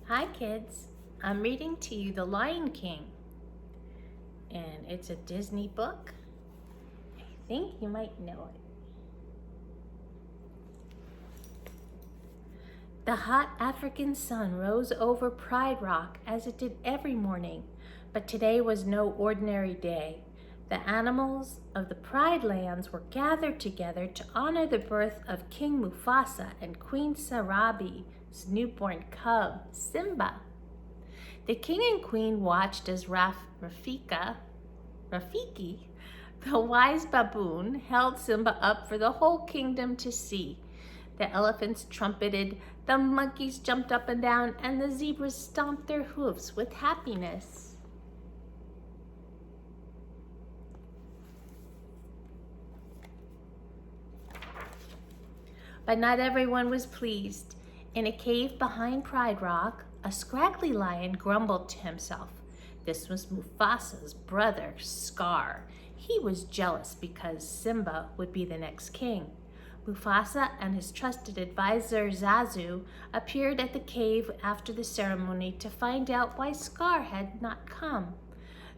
Hi kids, I'm reading to you The Lion King, and it's a Disney book. I think you might know it. The hot African sun rose over Pride Rock as it did every morning, but today was no ordinary day. The animals of the Pride Lands were gathered together to honor the birth of King Mufasa and Queen Sarabi's newborn cub, Simba. The king and queen watched as Rafiki, the wise baboon, held Simba up for the whole kingdom to see. The elephants trumpeted, the monkeys jumped up and down, and the zebras stomped their hoofs with happiness. But not everyone was pleased. In a cave behind Pride Rock, a scraggly lion grumbled to himself. This was Mufasa's brother, Scar. He was jealous because Simba would be the next king. Mufasa and his trusted advisor, Zazu, appeared at the cave after the ceremony to find out why Scar had not come.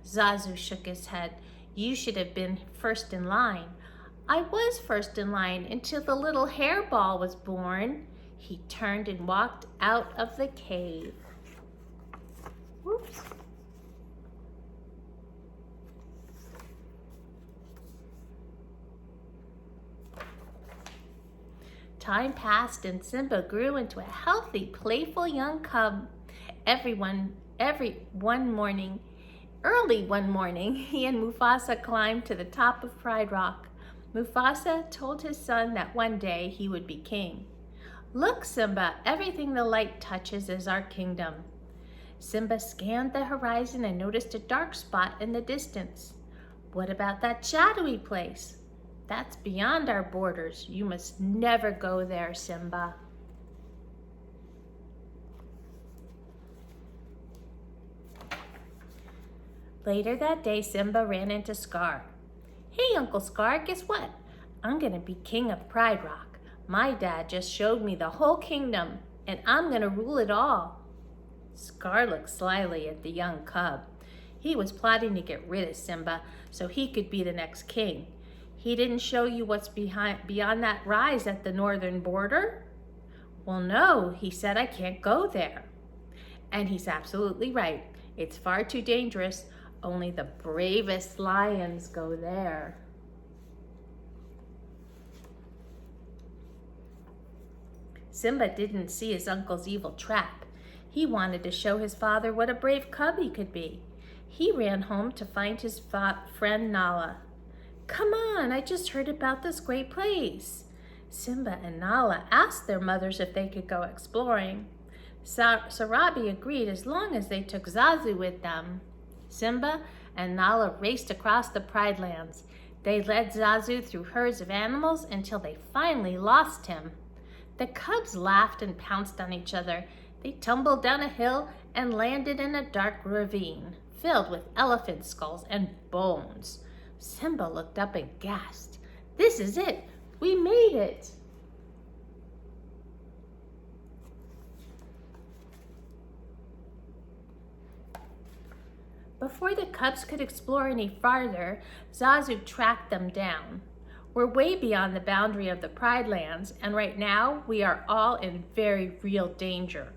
Zazu shook his head. You should have been first in line. I was first in line until the little hairball was born. He turned and walked out of the cave. Whoops. Time passed and Simba grew into a healthy, playful young cub. Early one morning, he and Mufasa climbed to the top of Pride Rock. Mufasa told his son that one day he would be king. Look, Simba, everything the light touches is our kingdom. Simba scanned the horizon and noticed a dark spot in the distance. What about that shadowy place? That's beyond our borders. You must never go there, Simba. Later that day, Simba ran into Scar. Hey, Uncle Scar, guess what? I'm gonna be king of Pride Rock. My dad just showed me the whole kingdom, and I'm gonna rule it all. Scar looked slyly at the young cub. He was plotting to get rid of Simba so he could be the next king. He didn't show you what's beyond that rise at the northern border? Well, no, he said I can't go there. And he's absolutely right. It's far too dangerous. Only the bravest lions go there. Simba didn't see his uncle's evil trap. He wanted to show his father what a brave cub he could be. He ran home to find his friend Nala. Come on, I just heard about this great place. Simba and Nala asked their mothers if they could go exploring. Sarabi agreed as long as they took Zazu with them. Simba and Nala raced across the Pride Lands. They led Zazu through herds of animals until they finally lost him. The cubs laughed and pounced on each other. They tumbled down a hill and landed in a dark ravine filled with elephant skulls and bones. Simba looked up and gasped. This is it! We made it! Before the cubs could explore any farther, Zazu tracked them down. We're way beyond the boundary of the Pride Lands, and right now we are all in very real danger.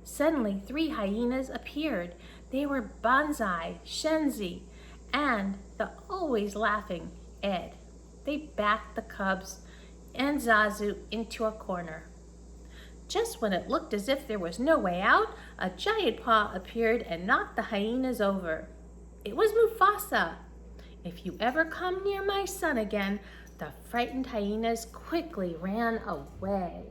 Suddenly, 3 hyenas appeared. They were Banzai, Shenzi, and the always laughing Ed. They backed the cubs and Zazu into a corner. Just when it looked as if there was no way out, a giant paw appeared and knocked the hyenas over. It was Mufasa. If you ever come near my son again, the frightened hyenas quickly ran away.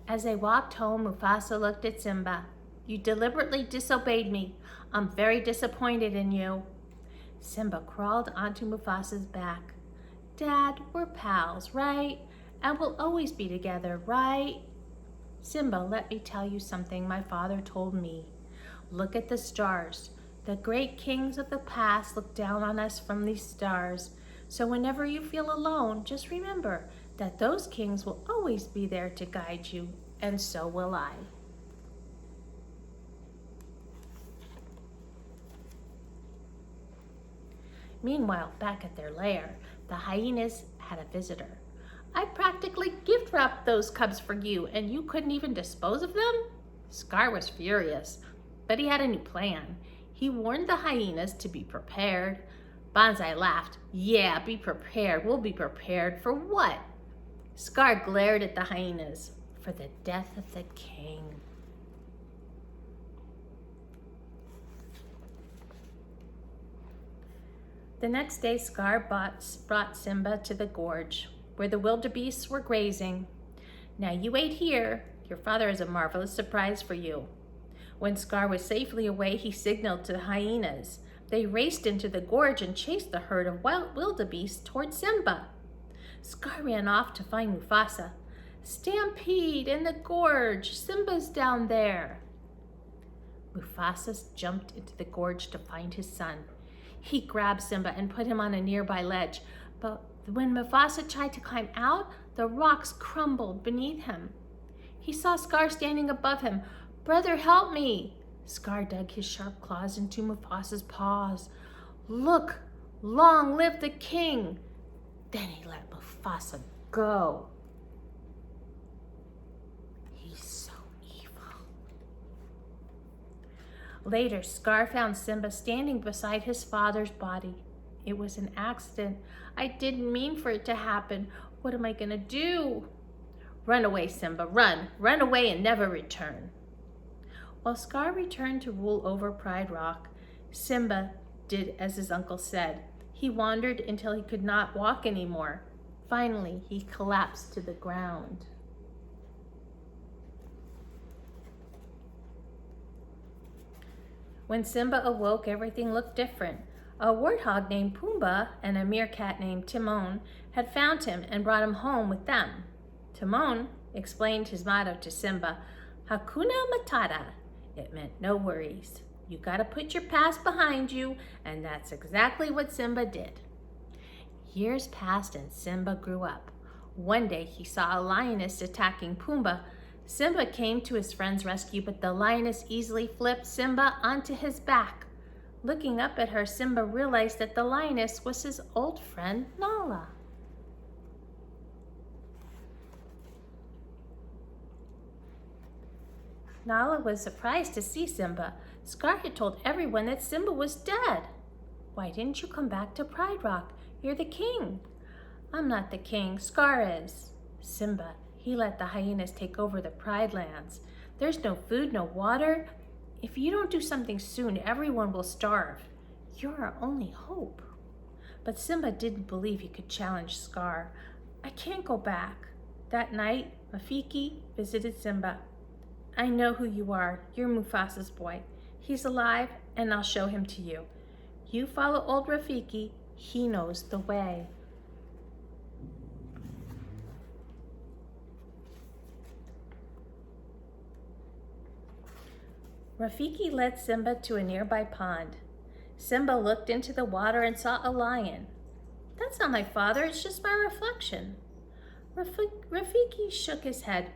As they walked home, Mufasa looked at Simba. You deliberately disobeyed me. I'm very disappointed in you. Simba crawled onto Mufasa's back. Dad, we're pals, right? And we'll always be together, right? Simba, let me tell you something my father told me. Look at the stars. The great kings of the past looked down on us from these stars. So whenever you feel alone, just remember that those kings will always be there to guide you, and so will I. Meanwhile, back at their lair, the hyenas had a visitor. I practically gift wrapped those cubs for you, and you couldn't even dispose of them? Scar was furious, but he had a new plan. He warned the hyenas to be prepared. Banzai laughed. Yeah, be prepared. We'll be prepared for what? Scar glared at the hyenas. For the death of the king. The next day, Scar brought Simba to the gorge, where the wildebeests were grazing. Now you wait here. Your father has a marvelous surprise for you. When Scar was safely away, he signaled to the hyenas. They raced into the gorge and chased the herd of wild wildebeests toward Simba. Scar ran off to find Mufasa. Stampede in the gorge. Simba's down there. Mufasa jumped into the gorge to find his son. He grabbed Simba and put him on a nearby ledge, but when Mufasa tried to climb out, the rocks crumbled beneath him. He saw Scar standing above him. Brother, help me! Scar dug his sharp claws into Mufasa's paws. Look, long live the king! Then he let Mufasa go. He's so evil. Later, Scar found Simba standing beside his father's body. It was an accident. I didn't mean for it to happen. What am I gonna do? Run away, Simba, run. Run away and never return. While Scar returned to rule over Pride Rock, Simba did as his uncle said. He wandered until he could not walk anymore. Finally, he collapsed to the ground. When Simba awoke, everything looked different. A warthog named Pumbaa and a meerkat named Timon had found him and brought him home with them. Timon explained his motto to Simba, Hakuna Matata. It meant no worries. You gotta put your past behind you, and that's exactly what Simba did. Years passed and Simba grew up. One day he saw a lioness attacking Pumbaa. Simba came to his friend's rescue, but the lioness easily flipped Simba onto his back. Looking up at her, Simba realized that the lioness was his old friend, Nala. Nala was surprised to see Simba. Scar had told everyone that Simba was dead. Why didn't you come back to Pride Rock? You're the king. I'm not the king, Scar is. Simba, he let the hyenas take over the Pride Lands. There's no food, no water. If you don't do something soon, everyone will starve. You're our only hope. But Simba didn't believe he could challenge Scar. I can't go back. That night, Rafiki visited Simba. I know who you are. You're Mufasa's boy. He's alive, and I'll show him to you. You follow old Rafiki. He knows the way. Rafiki led Simba to a nearby pond. Simba looked into the water and saw a lion. That's not my father, it's just my reflection. Rafiki shook his head.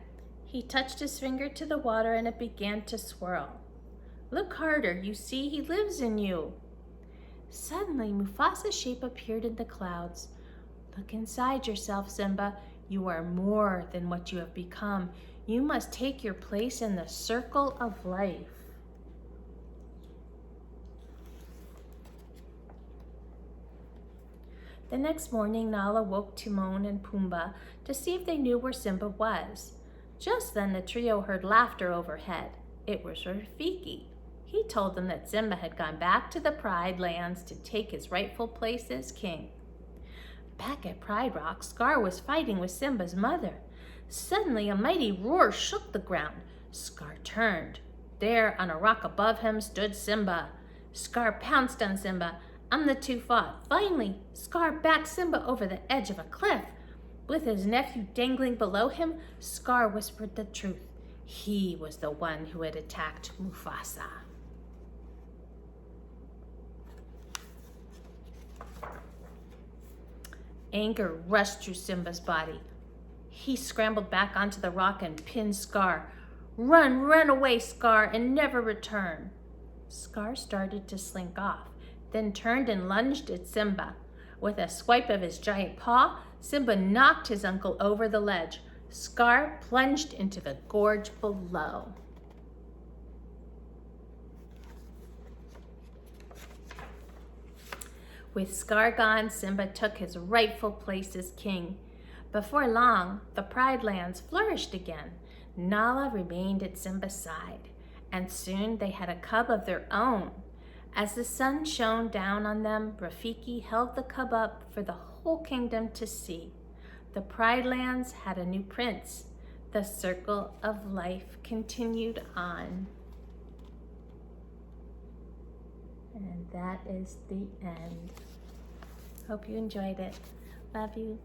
He touched his finger to the water and it began to swirl. Look harder, you see, he lives in you. Suddenly, Mufasa's shape appeared in the clouds. Look inside yourself, Simba. You are more than what you have become. You must take your place in the circle of life. The next morning, Nala woke Timon and Pumbaa to see if they knew where Simba was. Just then, the trio heard laughter overhead. It was Rafiki. He told them that Simba had gone back to the Pride Lands to take his rightful place as king. Back at Pride Rock, Scar was fighting with Simba's mother. Suddenly, a mighty roar shook the ground. Scar turned. There, on a rock above him, stood Simba. Scar pounced on Simba, and the two fought. Finally, Scar backed Simba over the edge of a cliff. With his nephew dangling below him, Scar whispered the truth. He was the one who had attacked Mufasa. Anger rushed through Simba's body. He scrambled back onto the rock and pinned Scar. "Run, run away, Scar, and never return." Scar started to slink off, then turned and lunged at Simba. With a swipe of his giant paw, Simba knocked his uncle over the ledge. Scar plunged into the gorge below. With Scar gone, Simba took his rightful place as king. Before long, the Pride Lands flourished again. Nala remained at Simba's side, and soon they had a cub of their own. As the sun shone down on them, Rafiki held the cub up for the whole kingdom to see. The Pride Lands had a new prince. The circle of life continued on. And that is the end. Hope you enjoyed it. Love you.